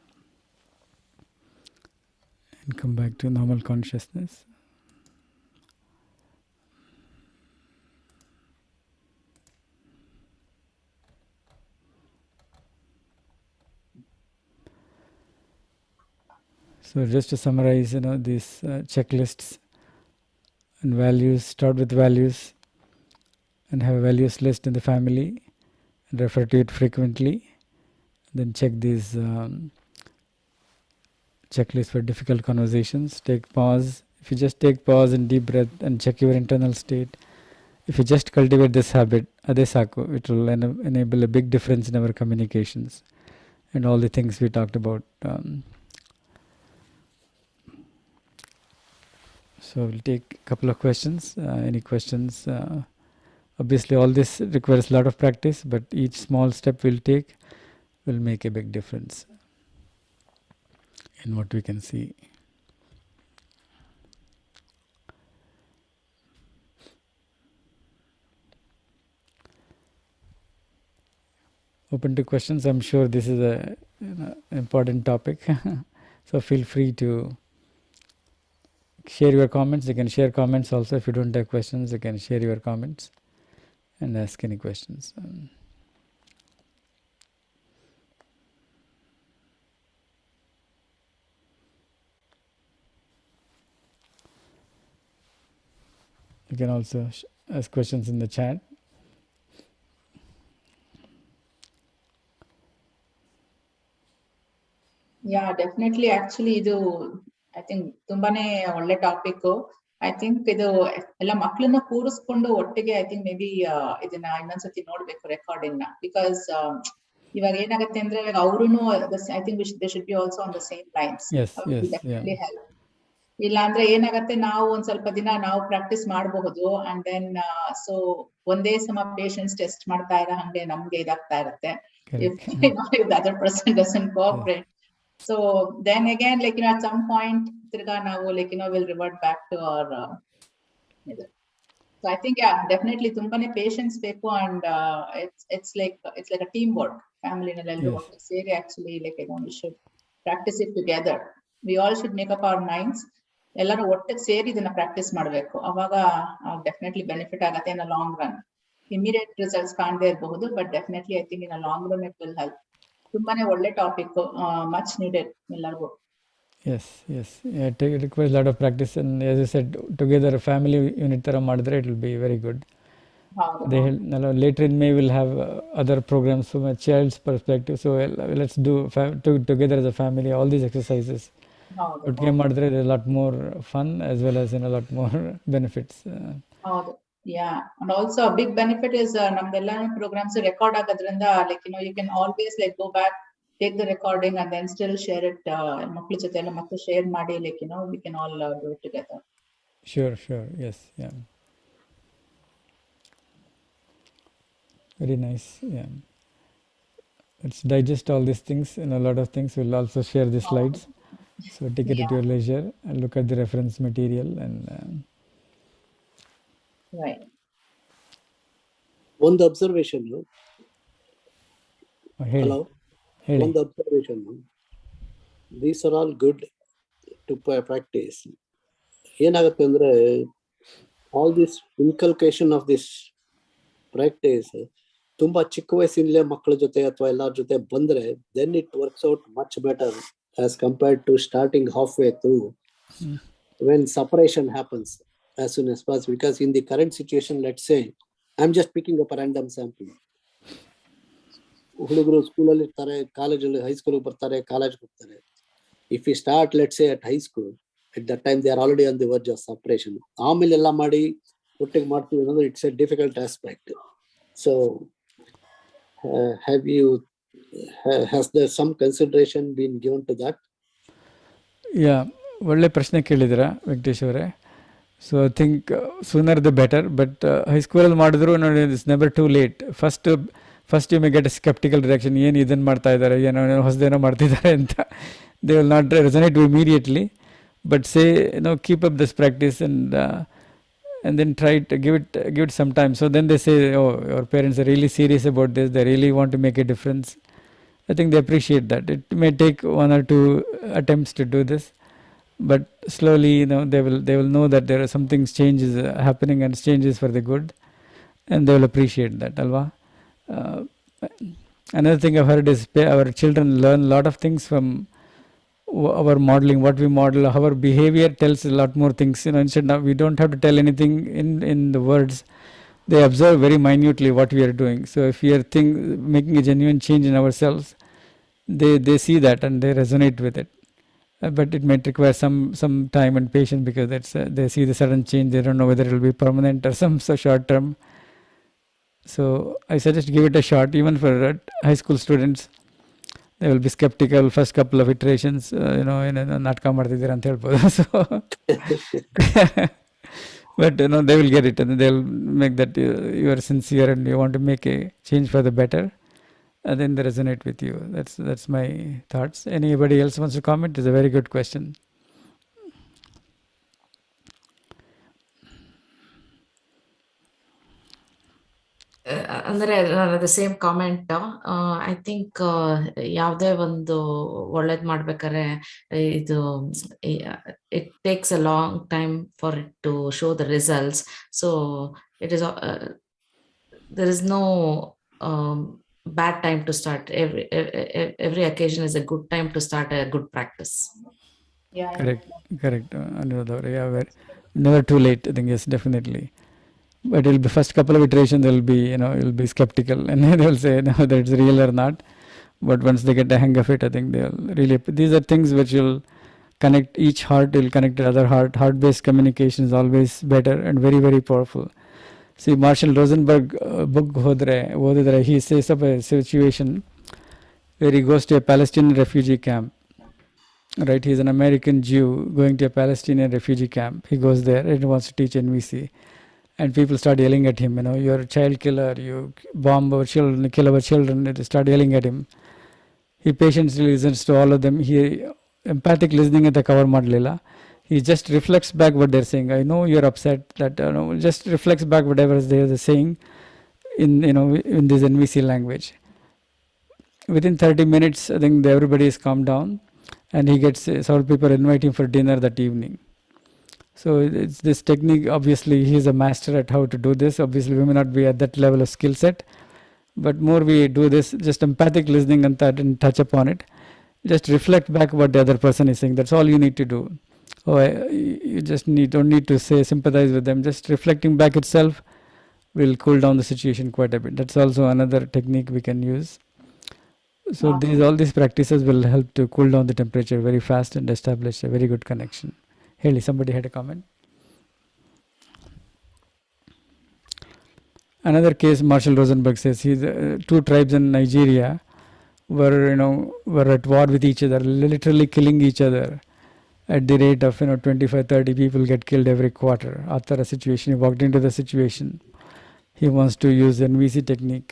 and come back to normal consciousness. So just to summarize, these checklists and values, start with values and have a values list in the family and refer to it frequently. Then check these checklists for difficult conversations. Take pause. If you just take pause and deep breath and check your internal state, if you just cultivate this habit, adesaku, it will enable a big difference in our communications and all the things we talked about. So we'll take a couple of questions. Any questions? Obviously, all this requires a lot of practice, but each small step we'll take will make a big difference in what we can see. Open to questions. I'm sure this is an important topic. So feel free to share your comments. You can share comments also. If you don't have questions, you can share your comments and ask any questions. You can also ask questions in the chat. Yeah, definitely. Actually, ಇದು I think ತುಂಬಾನೇ ಒಳ್ಳೆ topic. I think ಇದು ಎಲ್ಲ ಮಕ್ಕಳನ್ನ ಕೂರಿಸ್ಕೊಂಡು ಒಟ್ಟಿಗೆ I think may be ಇದನ್ನ ಇನ್ನೊಂದ್ಸತಿ ನೋಡ್ಬೇಕು ರೆಕಾರ್ಡಿಂಗ್ ನ. ಬಿಕಾಸ್ ಇವಾಗ ಏನಾಗುತ್ತೆ ಅಂದ್ರೆ ಇವಾಗ ಅವ್ರುನು I think they should be also on the same lines. Definitely help. ಇಲ್ಲ ಅಂದ್ರೆ ಏನಾಗತ್ತೆ, ನಾವು ಒಂದ್ ಸ್ವಲ್ಪ ದಿನ ನಾವು ಪ್ರಾಕ್ಟೀಸ್ ಮಾಡಬಹುದು ಅಂಡ್ ದೆನ್ ಸೊ ಒಂದೇ ಸಮ ಪೇಷನ್ಸ್ ಟೆಸ್ಟ್ ಮಾಡ್ತಾ ಇರೋ ಹಂಗೆ ನಮ್ಗೆ ಇದಾಗ್ತಾ ಇರುತ್ತೆ. If the other person doesn't cooperate. So then again, like, at some point, tirga navu, like, we'll revert back to our so I think, yeah, definitely tumbane patience beku, and it's like a teamwork. Family nallallu ottu seri actually, like, we should practice it together. We all should make up our minds. Ellaru ಒಟ್ಟಿಗೆ ಸೇರಿ ಇದನ್ನ practice ಮಾಡಬೇಕು. ಅವಾಗ definitely benefit ಆಗುತ್ತೆ in a long run. Immediate results ಕಾಣದೇ ಇರಬಹುದು, but definitely I think in a long run it will help. ತುಂಬಾನೇ ಒಳ್ಳೆ ಟಾಪಿಕ್, ಮಚ್ ನೀಡೆಡ್ ಎಲ್ಲರಿಗೂ. Yes, it requires a lot of practice, and as you said, together a family unit ತರ ಮಾಡಿದ್ರೆ it will be very good. Later in May we'll have other programs from a child's perspective, so let's do together as a family all these exercises. ಒಟ್ಟಿಗೆ ಮಾಡಿದ್ರೆ a lot more fun as well as a lot more benefits. ಹೌದು. Yeah, and also a big benefit is ನಮ್ದೆಲ್ಲ programs record ಆಗೋದ್ರಿಂದ, like, you can always like go back, take the recording and then still share it. ಮಕ್ಕಳ ಜೊತೆ ಎಲ್ಲ ಮತ್ತೆ share ಮಾಡಿ, like, we can all do it together. Sure, yes, yeah. Very nice, yeah. Let's digest all these things, and a lot of things. We'll also share the slides. So take it at your leisure and look at the reference material and right. One observation. Hello. One observation. These are all good to practice, ಏನಾಗುತ್ತೆ ಅಂದ್ರೆ all this inculcation of this practice ತುಂಬಾ ಚಿಕ್ಕ ವಯಸ್ಸಿನಲ್ಲೇ ಮಕ್ಕಳ ಜೊತೆ ಅಥವಾ ಎಲ್ಲರ ಜೊತೆ ಬಂದ್ರೆ then it works out much better as compared to starting halfway through when separation happens as soon as possible. Because in the current situation, let's say, I'm just picking up a random sample. ಹುಡುಗರು ಸ್ಕೂಲಲ್ಲಿ ಇರ್ತಾರೆ, ಕಾಲೇಜಲ್ಲಿ ಹೈಸ್ಕೂಲ್ಗೆ ಬರ್ತಾರೆ, ಕಾಲೇಜ್ಗೆ ಹೋಗ್ತಾರೆ. If we start, let's say, at high school, at that time they are already on the verge of separation. ಆಮೇಲೆ ಎಲ್ಲ ಮಾಡಿ ಒಟ್ಟಿಗೆ ಮಾಡ್ತೀವಿ ಅನ್ನೋದು it's a difficult aspect. So has there some consideration been given to that? ಯಾ, ಒಳ್ಳೆ ಪ್ರಶ್ನೆ ಕೇಳಿದ್ದೀರಾ ವೆಂಕಟೇಶ್ ಅವರೇ. So I think sooner the better. But ಹೈಸ್ಕೂಲಲ್ಲಿ ಮಾಡಿದ್ರು ನೋಡಿ, it's never too late. First you may get a sceptical reaction, ಏನು ಇದನ್ನು ಮಾಡ್ತಾ ಇದ್ದಾರೆ, ಏನೋ ಹೊಸದೇನೋ ಮಾಡ್ತಿದ್ದಾರೆ ಅಂತ. They will not resonate immediately, but say keep up this practice and then try to give it some time. So then they say, oh, your parents are really serious about this, they really want to make a difference. I think they appreciate that. It may take 1 or 2 attempts to do this, but slowly they will know that there are changes happening, and changes for the good, and they will appreciate that, alva. Another thing I've heard is our children learn a lot of things from our modeling. What we model, our behavior tells a lot more things. Instead now we don't have to tell anything in the words. They observe very minutely what we are doing. So if we are making a genuine change in ourselves, they see that and they resonate with it. But it might require some time and patience, because they see the sudden change. They don't know whether it will be permanent or so short term. So I suggest give it a shot. Even for high school students, they will be skeptical first couple of iterations. ನಾಟಕ ಮಾಡ್ತಿದ್ದೀರಾ ಅಂತ ಹೇಳ್ಬೋದು. So but they will get it, and they will make that you are sincere and you want to make a change for the better, and then they resonate with you. That's my thoughts. Anybody else wants to comment? It's a very good question. ಅಂದ್ರೆ the same comment. I think ಯಾವುದೇ ಒಂದು ಒಳ್ಳೇದ್ ಮಾಡ್ಬೇಕಾದ್ರೆ ಇದು it takes a long time for it to show the results. So it is there is no bad time to start. Every occasion is a good time to start a good practice. Yeah. Correct. Yeah, never too late. I think yes, definitely. But it will be first couple of iterations, they will be, you'll be skeptical, and they will say no, that it's real or not. But once they get the hang of it, I think they'll really. These are things which will connect each heart. Will connect to other heart. Heart-based communication is always better and very, very powerful. See, Marshall Rosenberg book hodidre, he says of a situation where he goes to a Palestinian refugee camp. Right, he's an American Jew going to a Palestinian refugee camp. He goes there and wants to teach NVC. And people start yelling at him, you're a child killer, you bomb our children, kill our children. They start yelling at him. He patiently listens to all of them. He empathic listening at the cover madlila. He just reflects back what they're saying. I know you're upset. That just reflects back whatever they're saying in this NVC language. Within 30 minutes, I think everybody is calmed down, and he gets several people invite him for dinner that evening. So it's this technique. Obviously, he is a master at how to do this. Obviously, we may not be at that level of skill set, but more we do this, just empathic listening and touch upon it. Just reflect back what the other person is saying. That's all you need to do. You just don't need to say sympathize with them. Just reflecting back itself will cool down the situation quite a bit. That's also another technique we can use. So all these practices will help to cool down the temperature very fast and establish a very good connection. Haley, somebody had a comment. Another case, Marshall Rosenberg says, two tribes in Nigeria were at war with each other, literally killing each other at the rate of 25-30 people get killed every quarter. After a situation, he walked into the situation. He wants to use NVC technique.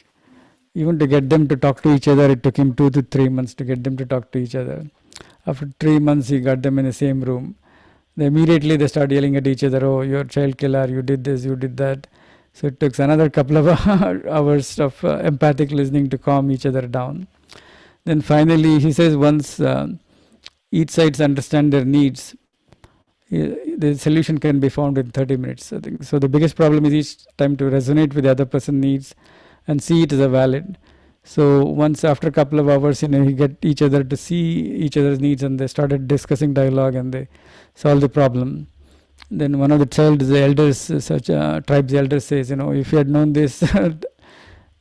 Even to get them to talk to each other, it took him 2 to 3 months to get them to talk to each other. After 3 months, he got them in the same room. Immediately they start yelling at each other, oh, you're a child killer, you did this, you did that. So it took another couple of hours of empathic listening to calm each other down. Then finally he says once each sides understand their needs, the solution can be found in 30 minutes, I think. So the biggest problem is each time to resonate with the other person's needs and see it as a valid. So once after a couple of hours, you get each other to see each other's needs, and they started discussing dialogue and they solve the problem. Then one of the elders, tribe's elders says, if you had known this,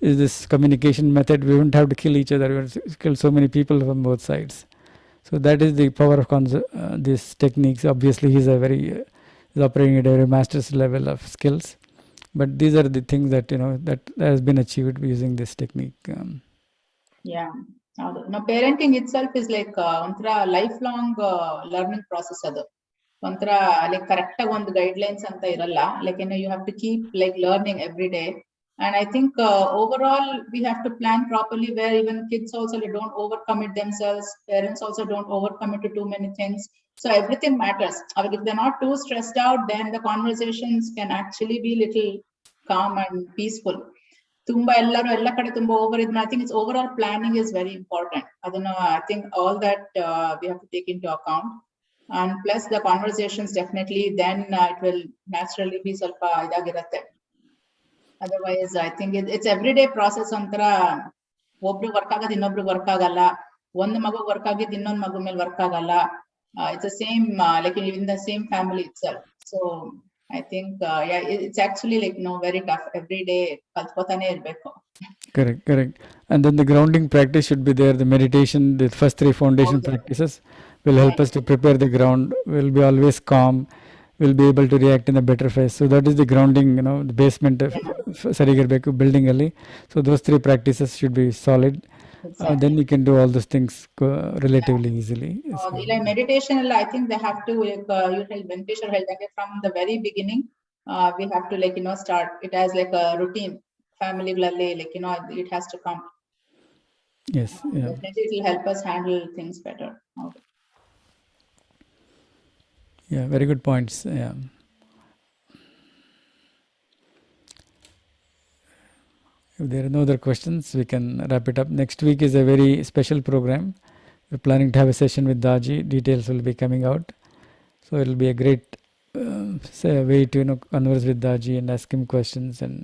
is this communication method, we wouldn't have to kill each other. We would kill so many people from both sides. So that is the power of these techniques. Obviously, he's operating at a very master's level of skills. But these are the things that that has been achieved using this technique. Yeah. Now, parenting itself is like a lifelong learning process. Like correct one guidelines anta iralla. Like you have to keep like learning every day. And I think overall we have to plan properly, where even kids also don't overcommit themselves. Parents also don't overcommit to too many things. So everything matters. If they're not too stressed out, then the conversations can actually be little calm and peaceful. Over. I think it's overall planning is very important. I think all that we have to take into account. And plus the conversations definitely, then it will naturally be ಸ್ವಲ್ಪ ಇದಾಗಿರತ್ತೆ. Otherwise, I think it's everyday process. ಒಬ್ರು work ಆಗೋದು ಇನ್ನೊಬ್ರು work ಆಗಲ್ಲ, ಒಂದು ಮಗು work ಆಗಿದ್ದು ಇನ್ನೊಂದು ಮಗು ಮೇಲೆ ವರ್ಕ್ ಆಗಲ್ಲ. It's the same like in the same family itself. So I think it's actually like very tough. Every day ಕಲ್ತ್ಕೊತಾನೆ ಇರ್ಬೇಕು. Correct. And then the grounding practice should be there. The meditation, the first 3 foundation practices will help us to prepare the ground. We'll be always calm. We'll be able to react in a better phase. So that is the grounding, the basement of sarigirbeku building alli. So those 3 practices should be solid. Then you can do all those things relatively easily. Like meditation, I think they have to Venkatesh held from the very beginning. We have to start it as like a routine. Family it has to come. Yes. Definitely it will help us handle things better. Yeah, very good points. Yeah. If there are no other questions, we can wrap it up. Next week is a very special program. We're planning to have a session with Daji. Details will be coming out. So it will be a great way to converse with Daji and ask him questions and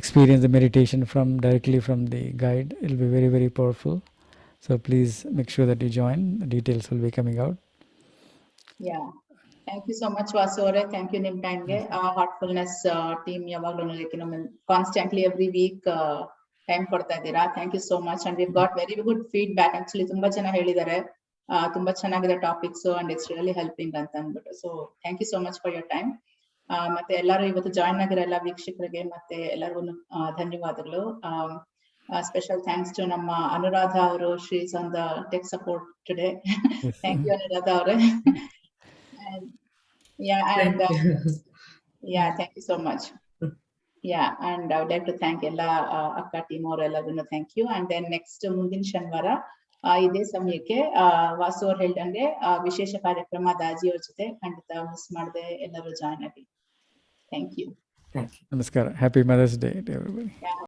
experience the meditation directly from the guide. It will be very, very powerful. So please make sure that you join. The details will be coming out. Yeah. Thank you so much, Vasore. Thank you, Nim time ge. Heartfulness team constantly every week time ಕೊಡ್ತಾ ಇದ್ದೀರಾ. Thank you so much. And we've got very good feedback. Actually, ತುಂಬಾ ಜನ ಹೇಳಿದ್ದಾರೆ ತುಂಬಾ ಚೆನ್ನಾಗಿದೆ topics and it's really helping ಅಂತ ಅಂದ್ಬಿಟ್ಟು. So thank you so much for your time. ಮತ್ತೆ ಎಲ್ಲರೂ ಇವತ್ತು ಜಾಯಿನ್ ಆಗಿರೋ ಎಲ್ಲ ವೀಕ್ಷಕರಿಗೆ ಮತ್ತೆ ಎಲ್ಲರಿಗೂ ಧನ್ಯವಾದಗಳು. Special thanks to ನಮ್ಮ ಅನುರಾಧ ಅವರು. She is on the tech support today. Thank you, Anuradha ಅವರೇ. Thank you so much. And I would like to thank ಎಲ್ಲ ಅಕ್ಕ ಟೀಮ್ ಅವರೆಲ್ಲರೂ. Thank you. And then next ಮುಂದಿನ ಶನಿವಾರ ಇದೇ ಸಮಯಕ್ಕೆ ವಾಸು ಅವ್ರು ಹೇಳ್ದಂಗೆ ವಿಶೇಷ ಕಾರ್ಯಕ್ರಮ ದಾಜಿ ಅವ್ರ ಜೊತೆ ಖಂಡಿತ ಮಿಸ್ ಮಾಡದೆ ಎಲ್ಲರೂ ಜಾಯ್ನ್ ಆಗಿ. Thank you. Namaskar. Happy Mother's Day to everybody.